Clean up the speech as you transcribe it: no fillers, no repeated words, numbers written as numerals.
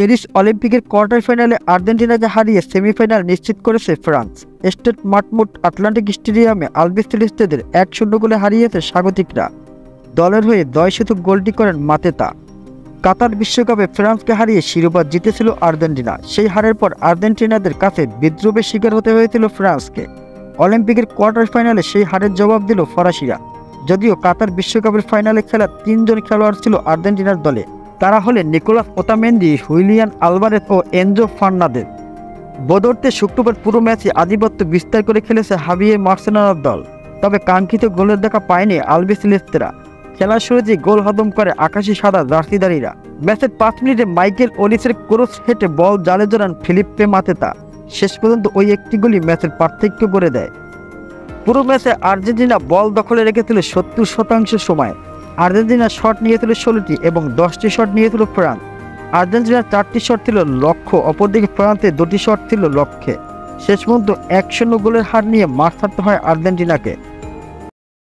Paris অলিম্পিকের quarter ফাইনালে আর্জেন্টিনাকে হারিয়ে সেমিফাইনাল নিশ্চিত করেছে ফ্রান্স। স্টেড মাঠমুট আটলান্টিক স্টেডিয়ামে আলবিসেলেস্তেদের 1-0 গোলে হারিয়েছে স্বাগতিকরা। দলের হয়ে জয়সূচক গোলটি করেন মাতেতা। কাতার বিশ্বকাপে ফ্রান্সকে হারিয়ে শিরোপা জিতেছিল আর্জেন্টিনা। সেই হারের পর আর্জেন্টিনাদের কাছে বিদ্রূপের শিকার হতে হয়েছিল ফ্রান্সকে। অলিম্পিকের কোয়ার্টার ফাইনালে সেই হারের জবাব দিল ফরাসিরা। যদিও কাতার বিশ্বকাপের ফাইনালে খেলা 3 জন খেলোয়াড় ছিল আর্জেন্টিনার দলে। তারা হলেন নিকোলাস ওতামেন্দি, হুইলিয়ান আলভারেজ ও এনজো ফার্নান্দেজ। বদরতে শুক্রবার পুরো ম্যাচে আধিপত্য বিস্তার করে খেলেছে হাভিয়ে মার্সেলোনার দল। তবে কাঙ্ক্ষিত গোলের দেখা পায়নি আলবিসেলেস্তেরা। খেলার শুরুতেই গোল হজম করে আকাশি সাদা জার্সিধারীরা। ম্যাচের 5 মিনিটে মাইকেল ওলিসের ক্রস হেঁটে বল জালে জড়ান ফিলিপ্পে মাতেতা। শেষ পর্যন্ত ওই একটি গোলই ম্যাচের পার্থক্য করে দেয়। পুরো ম্যাচে আর্জেন্টিনা বল দখলে রেখেছিল 70% সময়। আর্জেন্টিনা শট নিয়েছিল 16টি এবং 10টি শট নিয়েছিল ফ্রান্স। আর্জেন্টিনার 4টি শট ছিল লক্ষ্য, অপরদিকে ফ্রান্সের 2টি শট ছিল লক্ষ্যে। শেষ পর্যন্ত 1-0 গোলের হার নিয়ে মাঠ ছাড়তে হয় আর্জেন্টিনাকে।